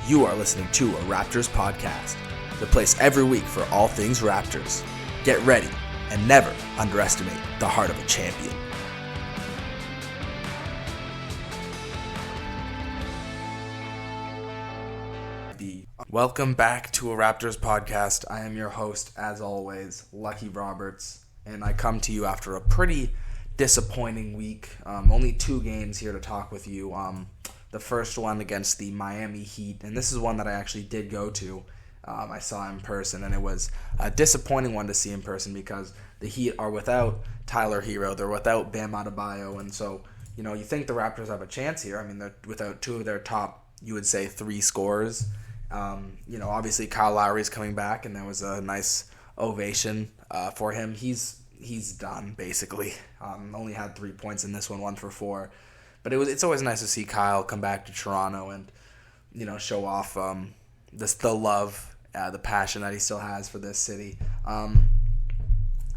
You are listening to a Raptors podcast, the place every week for all things Raptors. Get ready and never underestimate the heart of a champion. Welcome back to a Raptors podcast. I am your host, as always, Lucky Roberts, and I come to you after a pretty disappointing week. Only 2 games here to talk with you. The first one against the Miami Heat, and this is one that I actually did go to. I saw in person, and it was a disappointing one to see in person because the Heat are without Tyler Hero. They're without Bam Adebayo, and so, you think the Raptors have a chance here. I mean, they're without 2 of their top, you would say, 3 scorers. Obviously Kyle Lowry's coming back, and there was a nice ovation for him. He's done, basically. Only had 3 points in this one, 1 for 4. But it's always nice to see Kyle come back to Toronto and, show off the love, the passion that he still has for this city.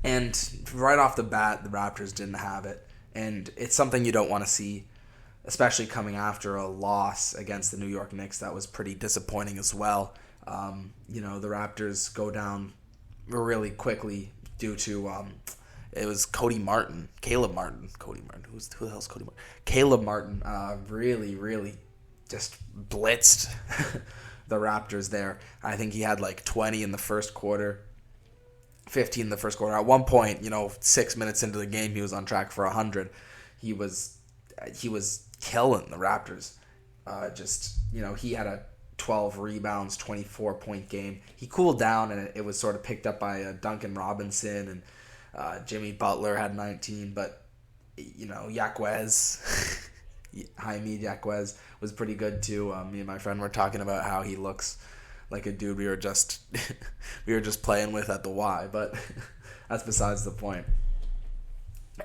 And right off the bat, the Raptors didn't have it. And it's something you don't want to see, especially coming after a loss against the New York Knicks. That was pretty disappointing as well. The Raptors go down really quickly due to it was Caleb Martin. Who the hell's Cody Martin? Caleb Martin really just blitzed the Raptors there. I think he had like 20 in the first quarter, 15 in the first quarter. At one point, 6 minutes into the game, he was on track for 100. He was killing the Raptors. He had a 12 rebounds, 24-point game. He cooled down, and it was sort of picked up by Duncan Robinson, and Jimmy Butler had 19, but Jaquez, Jaime Jaquez was pretty good too. Me and my friend were talking about how he looks like a dude we were just playing with at the Y, but that's besides the point.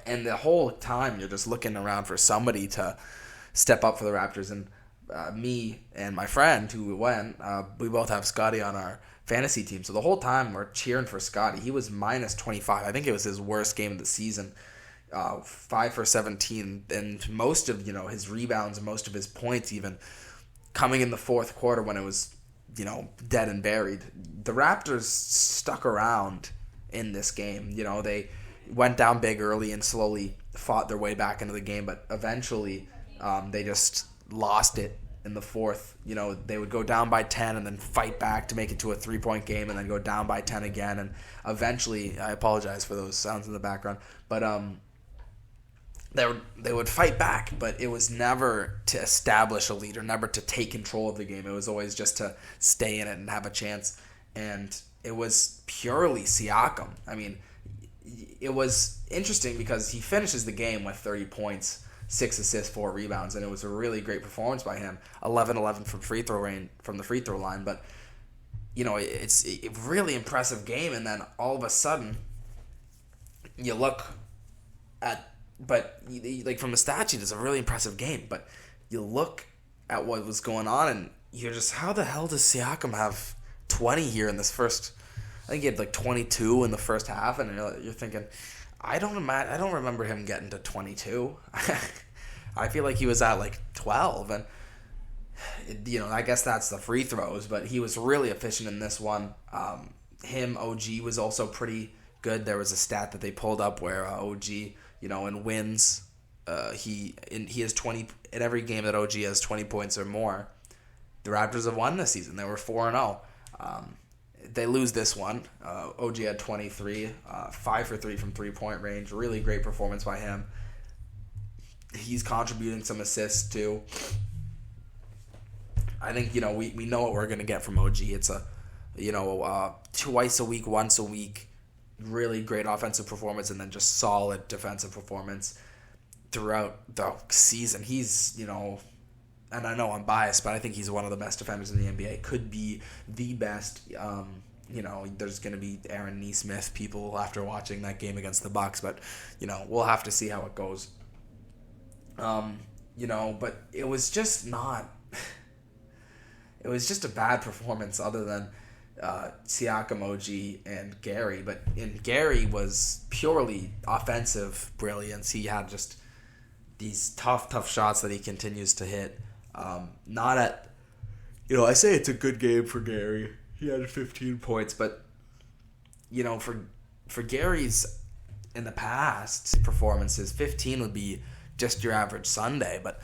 And the whole time you're just looking around for somebody to step up for the Raptors, and me and my friend who went, we both have Scottie on our fantasy team. So the whole time we're cheering for Scottie. He was minus 25. I think it was his worst game of the season. 5 for 17, and most of his rebounds and most of his points even coming in the fourth quarter when it was dead and buried. The Raptors stuck around in this game. They went down big early and slowly fought their way back into the game, but eventually they just lost it in the fourth. They would go down by 10 and then fight back to make it to a 3-point game, and then go down by 10 again, and eventually, I apologize for those sounds in the background, but they would fight back, but it was never to establish a lead or never to take control of the game. It was always just to stay in it and have a chance, and it was purely Siakam. I mean, it was interesting because he finishes the game with 30 points, 6 assists, 4 rebounds, and it was a really great performance by him. 11-11 from the free throw line, but it's a really impressive game. And then all of a sudden, you look at, like from the stat sheet, it's a really impressive game. But you look at what was going on, and you're just, how the hell does Siakam have 20 here in this first? I think he had like 22 in the first half, and you're thinking, I don't remember him getting to 22. I feel like he was at like 12, and I guess that's the free throws, but he was really efficient in this one. OG was also pretty good. There was a stat that they pulled up where OG, in wins, he has 20 in every game that OG has 20 points or more. The Raptors have won this season. They were 4-0. They lose this one. OG had 23, 5 for 3 from 3-point range. Really great performance by him. He's contributing some assists too. I think we know what we're gonna get from OG. It's a twice a week, once a week, really great offensive performance, and then just solid defensive performance throughout the season. He's and I know I'm biased, but I think he's one of the best defenders in the NBA. Could be the best. There's going to be Aaron Nesmith people after watching that game against the Bucks, but we'll have to see how it goes. But it was just not. It was just a bad performance, other than Siakam, OG, and Gary. But Gary was purely offensive brilliance. He had just these tough shots that he continues to hit. Not at I say it's a good game for Gary. He had 15 points, but for Gary's in the past performances, 15 would be just your average Sunday. But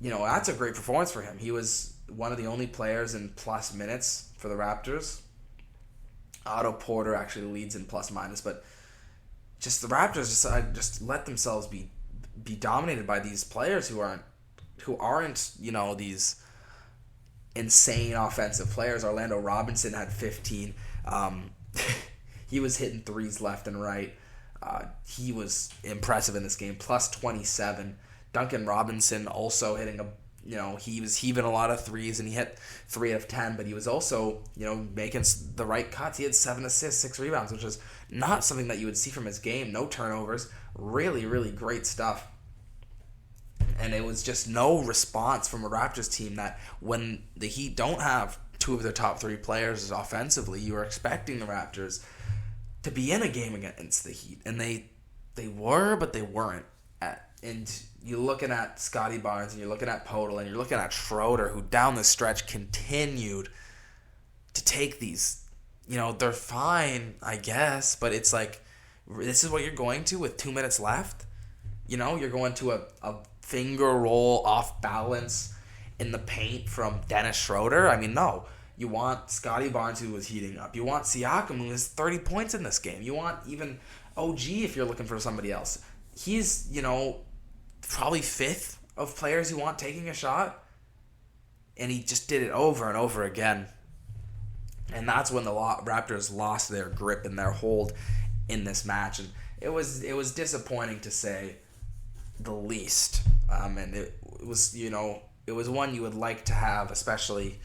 that's a great performance for him. He was one of the only players in plus minutes for the Raptors. Otto Porter actually leads in plus minus, but just the Raptors just let themselves be dominated by these players who aren't these insane offensive players. Orlando Robinson had 15. He was hitting threes left and right. He was impressive in this game, plus 27. Duncan Robinson also hitting he was heaving a lot of threes, and he hit 3 out of 10, but he was also, making the right cuts. He had 7 assists, 6 rebounds, which is not something that you would see from his game. No turnovers. Really, really great stuff. And it was just no response from a Raptors team that when the Heat don't have 2 of their top 3 players offensively, you were expecting the Raptors to be in a game against the Heat. And they were, but they weren't. And you're looking at Scottie Barnes, and you're looking at Podol, and you're looking at Schroeder, who down the stretch continued to take these. They're fine, I guess, but it's like, this is what you're going to with 2 minutes left? You're going to a finger roll off balance in the paint from Dennis Schroeder? I mean, no. You want Scottie Barnes, who was heating up. You want Siakam, who has 30 points in this game. You want even OG if you're looking for somebody else. He's, probably 5th of players you want taking a shot. And he just did it over and over again. And that's when the Raptors lost their grip and their hold in this match. And it was disappointing to say the least. And it was, it was one you would like to have, especially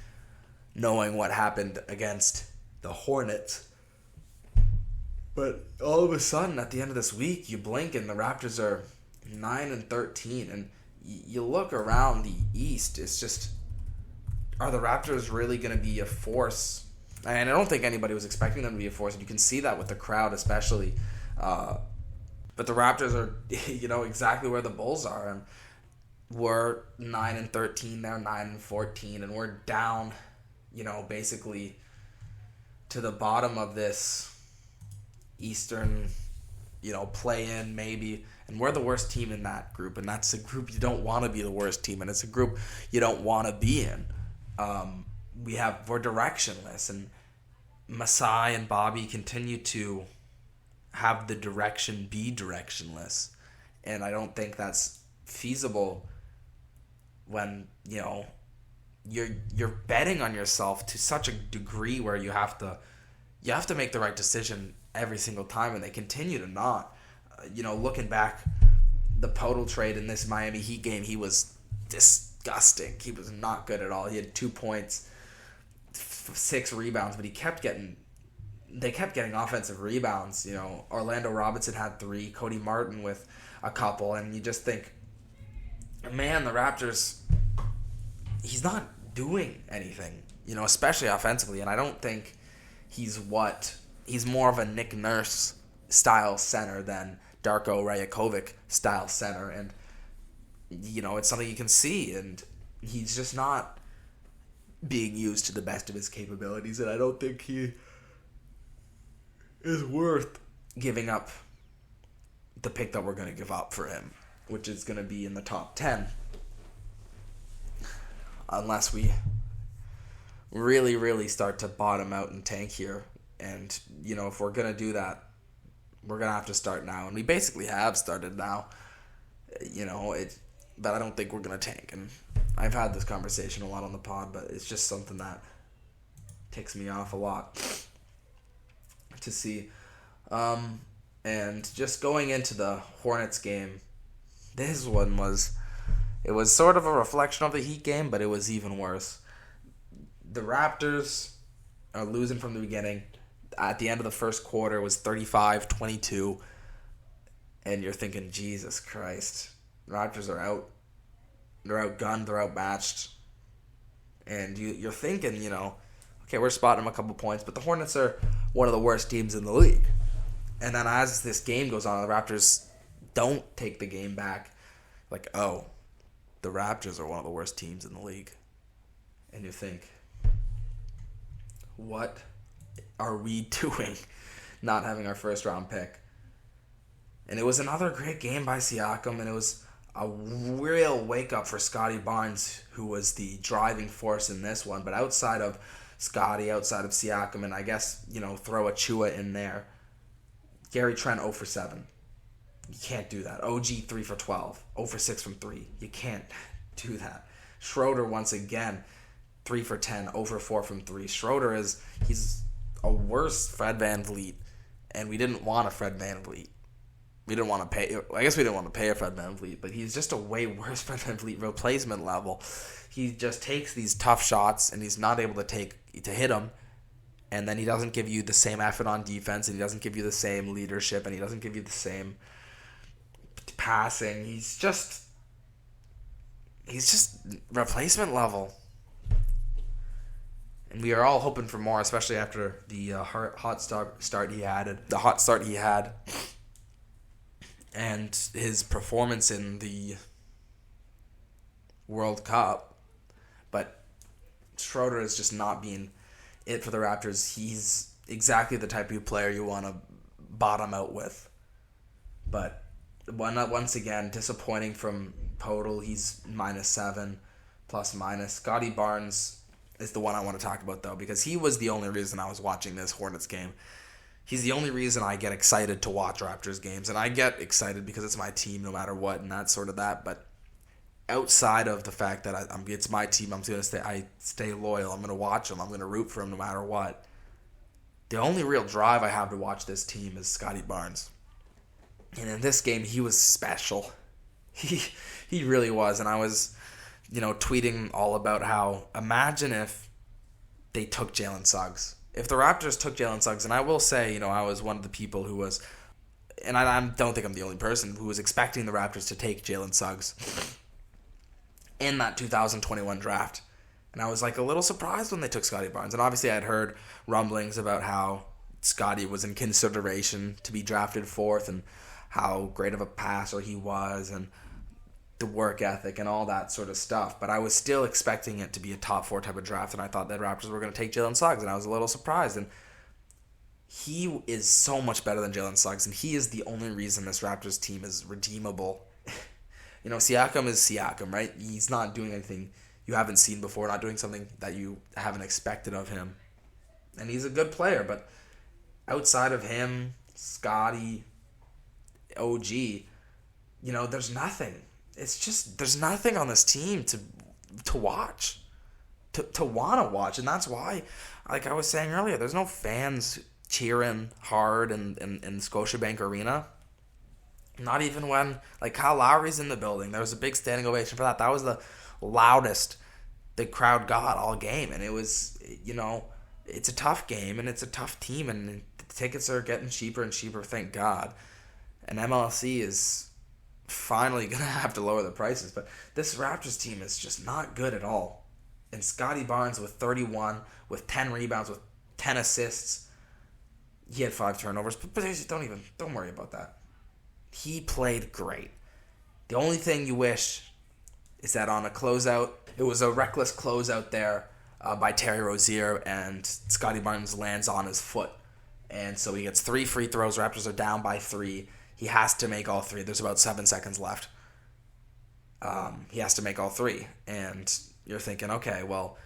knowing what happened against the Hornets. But all of a sudden, at the end of this week, you blink and the Raptors are 9-13, and you look around the East. It's just, are the Raptors really going to be a force? And I don't think anybody was expecting them to be a force, and you can see that with the crowd, especially. But the Raptors are, exactly where the Bulls are, and we're 9-13, they're 9-14, and we're down, basically to the bottom of this Eastern, play-in maybe. And we're the worst team in that group, and that's a group you don't want to be the worst team, and it's a group you don't want to be in. We're directionless, and Masai and Bobby continue to have the direction be directionless, and I don't think that's feasible when you're betting on yourself to such a degree where you have to make the right decision every single time, and they continue to not. Looking back, the Podol trade in this Miami Heat game, he was disgusting. He was not good at all. He had 2 points, 6 rebounds, but they kept getting offensive rebounds. Orlando Robinson had 3, Cody Martin with a couple, and you just think, man, the Raptors, he's not doing anything, especially offensively, and I don't think he's more of a Nick Nurse style center than Darko Rajakovic style center, and it's something you can see, and he's just not being used to the best of his capabilities, and I don't think he is worth giving up the pick that we're going to give up for him, which is going to be in the top 10, unless we really, really start to bottom out and tank here. And, if we're going to do that, we're going to have to start now. And we basically have started now, but I don't think we're going to tank. And I've had this conversation a lot on the pod, but it's just something that ticks me off a lot to see. And just going into the Hornets game, this one was sort of a reflection of the Heat game, but it was even worse. The Raptors are losing from the beginning. At the end of the first quarter, it was 35-22, and you're thinking, Jesus Christ, the Raptors are out. They're outgunned, they're outmatched, and you're thinking, okay, we're spotting them a couple points, but the Hornets are one of the worst teams in the league. And then as this game goes on, the Raptors don't take the game back. Like, oh, the Raptors are one of the worst teams in the league. and you think, what are we doing not having our first round pick? And it was another great game by Siakam, and it was a real wake-up for Scottie Barnes, who was the driving force in this one. But outside of Scottie, outside of Siakam, and I guess, throw Achua in there, Gary Trent 0 for 7. You can't do that. OG 3 for 12. 0 for 6 from 3. You can't do that. Schroeder, once again, 3 for 10. 0 for 4 from 3. Schroeder he's a worse Fred VanVleet, and we didn't want a Fred VanVleet. We didn't want to pay. I guess we didn't want to pay a Fred VanVleet, but he's just a way worse Fred VanVleet replacement level. He just takes these tough shots, and he's not able to hit them, and then he doesn't give you the same effort on defense, and he doesn't give you the same leadership, and he doesn't give you the same passing. He's just replacement level. And we are all hoping for more, especially after the hot start he had. And his performance in the World Cup. But Schroeder is just not being it for the Raptors. He's exactly the type of player you want to bottom out with. But once again, disappointing from Podol. He's -7, ±. Scottie Barnes is the one I want to talk about, though, because he was the only reason I was watching this Hornets game. He's the only reason I get excited to watch Raptors games, and I get excited because it's my team no matter what, and that's sort of that. But outside of the fact that it's my team, I stay loyal. I'm going to watch them. I'm going to root for them no matter what. The only real drive I have to watch this team is Scottie Barnes. And in this game, he was special. He really was, and I was, tweeting all about how, imagine if they took Jalen Suggs. If the Raptors took Jalen Suggs, and I will say, I was one of the people who was, and I don't think I'm the only person, who was expecting the Raptors to take Jalen Suggs in that 2021 draft. And I was a little surprised when they took Scottie Barnes. And obviously I'd heard rumblings about how Scottie was in consideration to be drafted fourth and how great of a passer he was and the work ethic and all that sort of stuff. But I was still expecting it to be a top 4 type of draft, and I thought that Raptors were going to take Jalen Suggs, and I was a little surprised. And he is so much better than Jalen Suggs, and he is the only reason this Raptors team is redeemable. Siakam is Siakam, right? He's not doing anything you haven't seen before, not doing something that you haven't expected of him. And he's a good player, but outside of him, Scottie, OG, there's nothing. It's just, there's nothing on this team to watch, to want to watch. And that's why, like I was saying earlier, there's no fans cheering hard in Scotiabank Arena. Not even when, Kyle Lowry's in the building. There was a big standing ovation for that. That was the loudest the crowd got all game. And it was, it's a tough game, and it's a tough team, and the tickets are getting cheaper and cheaper, thank God. And MLSE is finally going to have to lower the prices. But this Raptors team is just not good at all. And Scottie Barnes with 31, with 10 rebounds, with 10 assists. He had 5 turnovers, but don't worry about that. He played great. The only thing you wish is that on a closeout, it was a reckless closeout there by Terry Rozier, and Scottie Barnes lands on his foot. And so he gets 3 free throws. Raptors are down by 3. He has to make all 3. There's about 7 seconds left. He has to make all 3. And you're thinking, okay, well,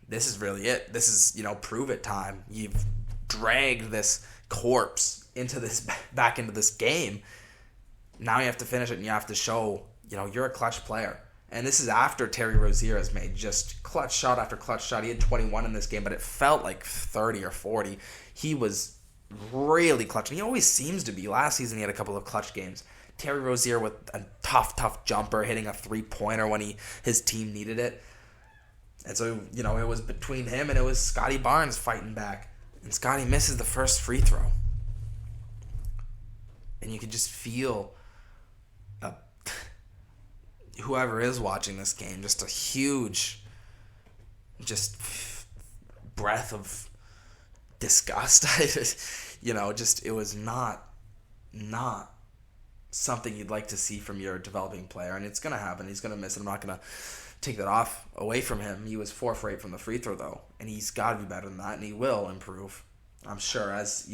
this is really it. This is, prove it time. You've dragged this corpse back into this game. Now you have to finish it, and you have to show, you're a clutch player. And this is after Terry Rozier has made just clutch shot after clutch shot. He had 21 in this game, but it felt like 30 or 40. He was really clutch. And he always seems to be. Last season, he had a couple of clutch games. Terry Rozier with a tough jumper, hitting a 3-pointer when his team needed it. And so, it was between him and it was Scottie Barnes fighting back. And Scottie misses the first free throw. And you could just feel whoever is watching this game, just a huge breath of disgust. It was not something you'd like to see from your developing player, and it's going to happen. He's going to miss it. I'm not going to take that off away from him. He was 4 for 8 from the free throw though, and he's got to be better than that, and he will improve. I'm sure, as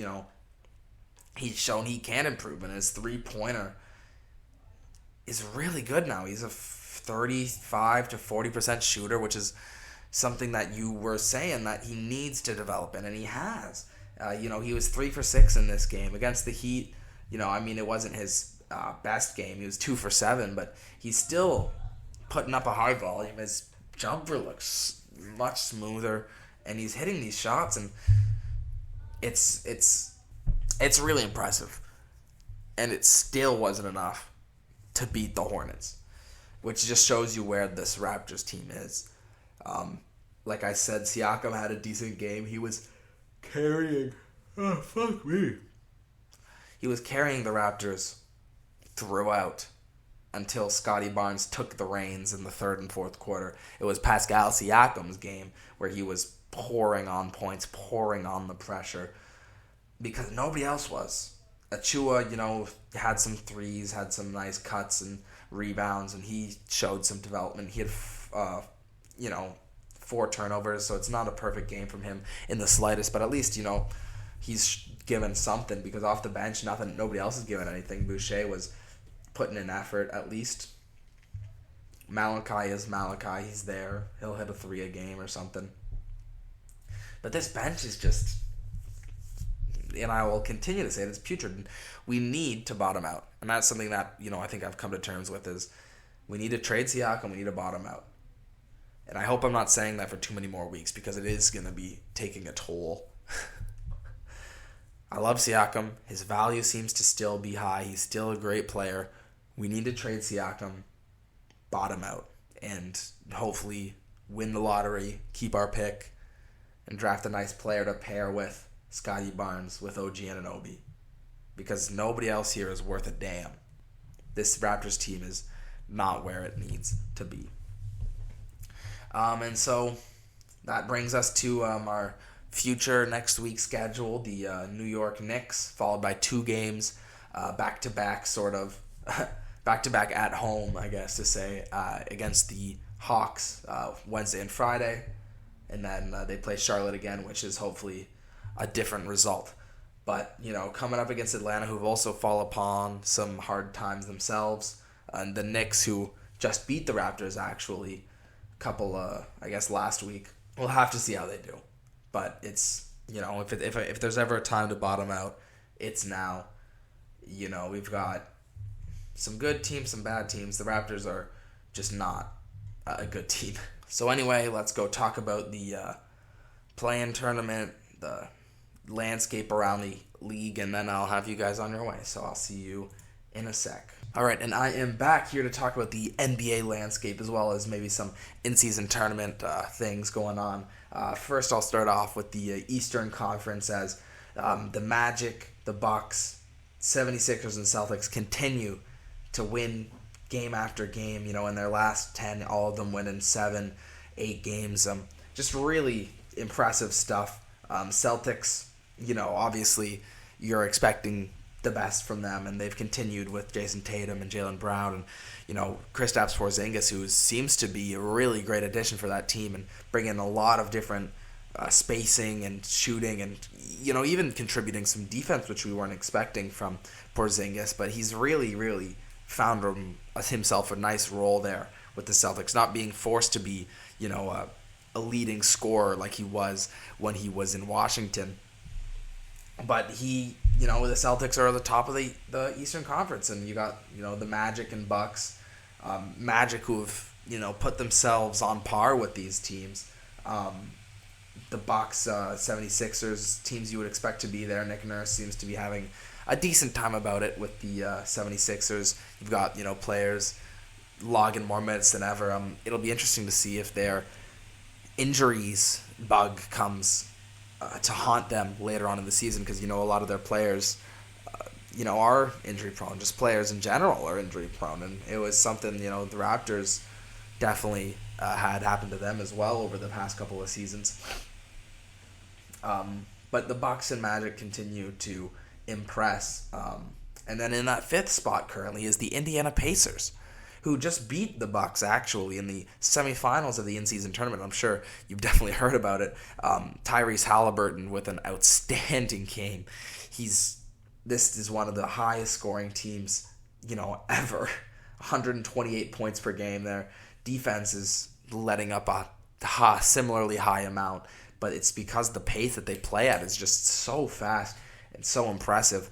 he's shown he can improve, and his 3-pointer is really good now. He's a 35 to 40% shooter, which is something that you were saying that he needs to develop in, and he has. He was 3 for 6 in this game against the Heat. It wasn't his best game. He was 2 for 7, but he's still putting up a high volume. His jumper looks much smoother, and he's hitting these shots, and it's really impressive. And it still wasn't enough to beat the Hornets, which just shows you where this Raptors team is. Like I said, Siakam had a decent game. He was carrying... Oh, fuck me. He was carrying the Raptors throughout until Scottie Barnes took the reins in the third and fourth quarter. It was Pascal Siakam's game where he was pouring on points, pouring on the pressure, because nobody else was. Achua, had some threes, had some nice cuts and rebounds, and he showed some development. He had, 4 turnovers, so it's not a perfect game from him in the slightest, but at least, he's given something, because off the bench, nobody else has given anything. Boucher was putting in effort, at least. Malachi is Malachi. He's there. He'll hit a 3 a game or something. But this bench is just... And I will continue to say it, it's putrid. We need to bottom out. And that's something that, I think I've come to terms with, is we need to trade Siakam, we need to bottom out. And I hope I'm not saying that for too many more weeks, because it is going to be taking a toll. I love Siakam. His value seems to still be high. He's still a great player. We need to trade Siakam, bottom out, and hopefully win the lottery, keep our pick, and draft a nice player to pair with Scottie Barnes, with OG and Anunoby, because nobody else here is worth a damn. This Raptors team is not where it needs to be. And so that brings us to our future next week's schedule. The New York Knicks, followed by 2 games, back-to-back sort of, back-to-back at home, I guess to say, against the Hawks Wednesday and Friday. And then they play Charlotte again, which is hopefully a different result. But, coming up against Atlanta, who've also fallen upon some hard times themselves, and the Knicks, who just beat the Raptors, actually, last week. We'll have to see how they do. But it's, if there's ever a time to bottom out, it's now. We've got some good teams, some bad teams. The Raptors are just not a good team. So anyway, let's go talk about the play-in tournament, the landscape around the league, and then I'll have you guys on your way. So I'll see you in a sec. All right, and I am back here to talk about the NBA landscape, as well as maybe some in-season tournament things going on. First, I'll start off with the Eastern Conference, as the Magic, the Bucks, 76ers, and Celtics continue to win game after game. In their last 10, all of them winning 7, 8 games. Just really impressive stuff. Celtics, obviously you're expecting the best from them, and they've continued with Jason Tatum and Jaylen Brown and Kristaps Porzingis, who seems to be a really great addition for that team, and bringing a lot of different spacing and shooting, and even contributing some defense, which we weren't expecting from Porzingis. But he's really found himself a nice role there with the Celtics, not being forced to be a leading scorer like he was when he was in Washington. But the Celtics are at the top of the Eastern Conference, and you got, the Magic and Bucks. Magic, who've, put themselves on par with these teams. The Bucks, 76ers, teams you would expect to be there. Nick Nurse seems to be having a decent time about it with the 76ers. You've got, players logging more minutes than ever. It'll be interesting to see if their injuries bug comes to haunt them later on in the season, because a lot of their players are injury prone. Just players in general are injury prone, and it was something the Raptors definitely had happened to them as well over the past couple of seasons. But the Bucks and Magic continue to impress, and then in that 5th spot currently is the Indiana Pacers, who just beat the Bucks actually in the semifinals of the in-season tournament. I'm sure you've definitely heard about it. Tyrese Halliburton with an outstanding game. This is one of the highest scoring teams, ever. 128 points per game. Their defense is letting up a similarly high amount, but it's because the pace that they play at is just so fast and so impressive.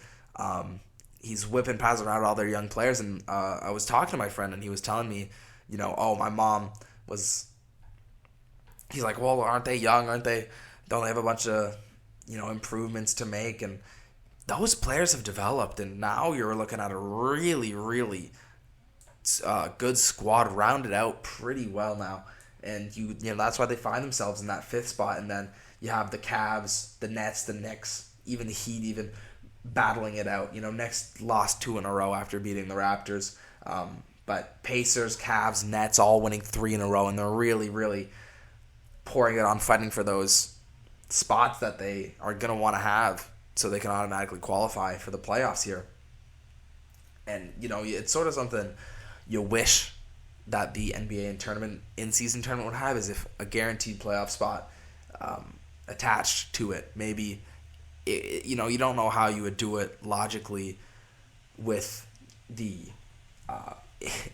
He's whipping passes around all their young players, and I was talking to my friend, and he was telling me, my mom was. He's like, well, aren't they young? Don't they have a bunch of, improvements to make? And those players have developed, and now you're looking at a really, really good squad, rounded out pretty well now. And that's why they find themselves in that fifth spot. And then you have the Cavs, the Nets, the Knicks, even the Heat, even battling it out. Knicks lost 2 in a row after beating the Raptors. But Pacers, Cavs, Nets all winning 3 in a row, and they're really, really pouring it on, fighting for those spots that they are going to want to have so they can automatically qualify for the playoffs here. And, it's sort of something you wish that the NBA in-season tournament would have, is if a guaranteed playoff spot attached to it. Maybe, you don't know how you would do it logically with the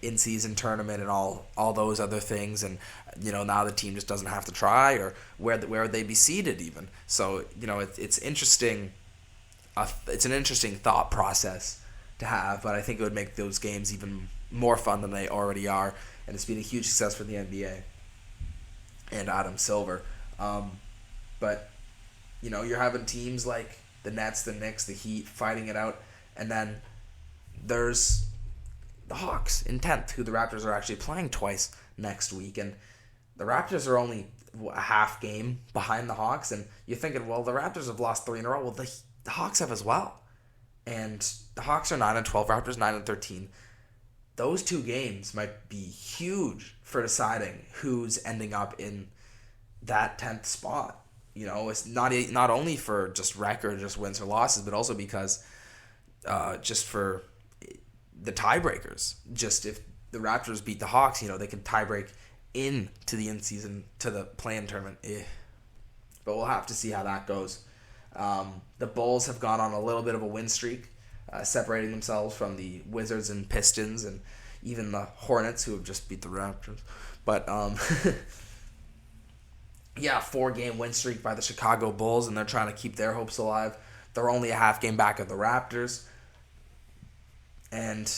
in-season tournament and all those other things, and now the team just doesn't have to try, or where would they be seated even. So it's interesting. It's an interesting thought process to have, but I think it would make those games even more fun than they already are, and it's been a huge success for the NBA and Adam Silver. But you're having teams like the Nets, the Knicks, the Heat fighting it out, and then there's the Hawks in 10th, who the Raptors are actually playing twice next week, and the Raptors are only a half game behind the Hawks, and you're thinking, well, the Raptors have lost 3 in a row. Well, the Hawks have as well, and the Hawks are 9-12, Raptors 9-13. Those 2 games might be huge for deciding who's ending up in that 10th spot. It's not only for just record, just wins or losses, but also because just for the tiebreakers. Just if the Raptors beat the Hawks, they can tiebreak into the in-season, to the play-in tournament. But we'll have to see how that goes. The Bulls have gone on a little bit of a win streak, separating themselves from the Wizards and Pistons, and even the Hornets, who have just beat the Raptors. But 4-game win streak by the Chicago Bulls, and they're trying to keep their hopes alive. They're only a half game back of the Raptors, and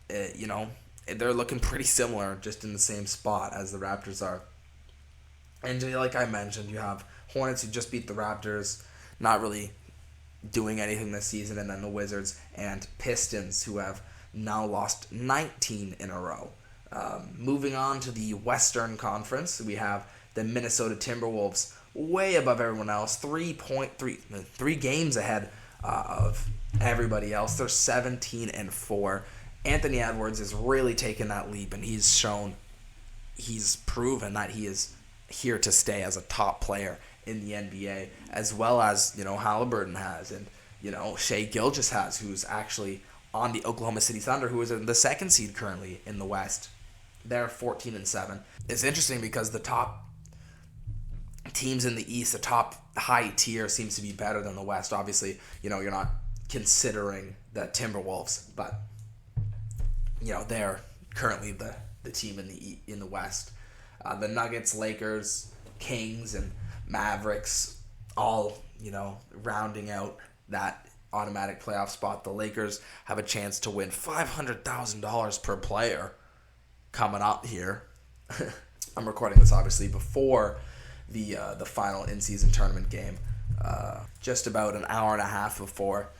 they're looking pretty similar, just in the same spot as the Raptors are. And like I mentioned, you have Hornets, who just beat the Raptors, not really doing anything this season, and then the Wizards and Pistons, who have now lost 19 in a row. Moving on to the Western Conference, we have the Minnesota Timberwolves way above everyone else, 3 games ahead of everybody else. They're 17-4. Anthony Edwards has really taken that leap, and he's proven that he is here to stay as a top player in the NBA, as well as Halliburton has, and Shai Gilgeous has, who's actually on the Oklahoma City Thunder, who is in the 2nd seed currently in the West. They're 14-7. It's interesting because the top teams in the East, the top high tier, seems to be better than the West. Obviously, you're not considering the Timberwolves, but they're currently the team in the West. The Nuggets, Lakers, Kings, and Mavericks, all rounding out that automatic playoff spot. The Lakers have a chance to win $500,000 per player coming up here. I'm recording this obviously before the final in-season tournament game, just about an hour and a half before.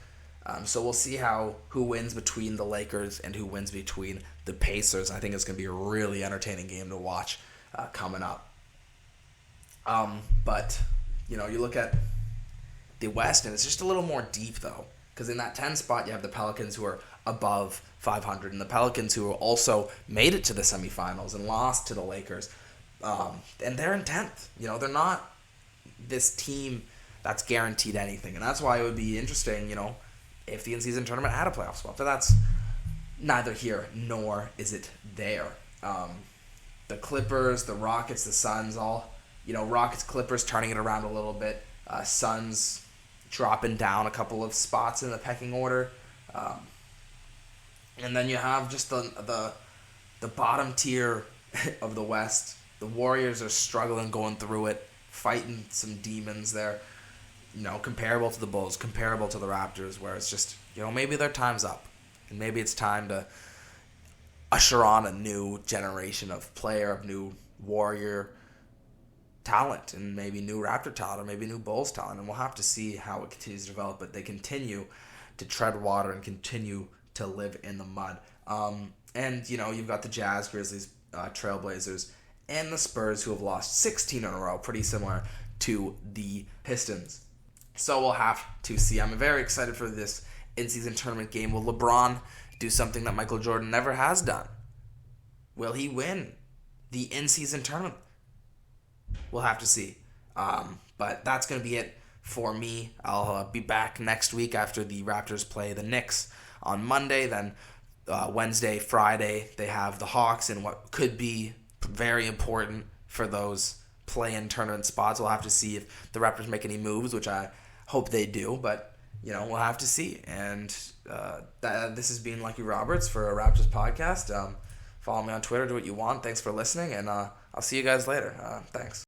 So we'll see who wins between the Lakers and who wins between the Pacers. I think it's going to be a really entertaining game to watch coming up. But you look at the West, and it's just a little more deep, though, because in that 10 spot, you have the Pelicans, who are above 500, and the Pelicans, who also made it to the semifinals and lost to the Lakers, and they're in 10th. They're not this team that's guaranteed anything, and that's why it would be interesting, if the in-season tournament had a playoff spot. But that's neither here nor is it there. The Clippers, the Rockets, the Suns, all, Rockets, Clippers turning it around a little bit. Suns dropping down a couple of spots in the pecking order. And then you have just the bottom tier of the West. The Warriors are struggling going through it, fighting some demons there. Comparable to the Bulls, comparable to the Raptors, where it's just, maybe their time's up. And maybe it's time to usher on a new generation of player, of new Warrior talent, and maybe new Raptor talent, or maybe new Bulls talent. And we'll have to see how it continues to develop. But they continue to tread water and continue to live in the mud. And, you've got the Jazz, Grizzlies, Trailblazers, and the Spurs, who have lost 16 in a row, pretty similar to the Pistons. So we'll have to see. I'm very excited for this in-season tournament game. Will LeBron do something that Michael Jordan never has done? Will he win the in-season tournament? We'll have to see. But that's going to be it for me. I'll be back next week after the Raptors play the Knicks on Monday. Then Wednesday, Friday, they have the Hawks in what could be very important for those play-in tournament spots. We'll have to see if the Raptors make any moves, which I hope they do, but we'll have to see. And this has been Lucky Roberts for a Raptors podcast. Follow me on Twitter, do what you want. Thanks for listening, and I'll see you guys later. Thanks.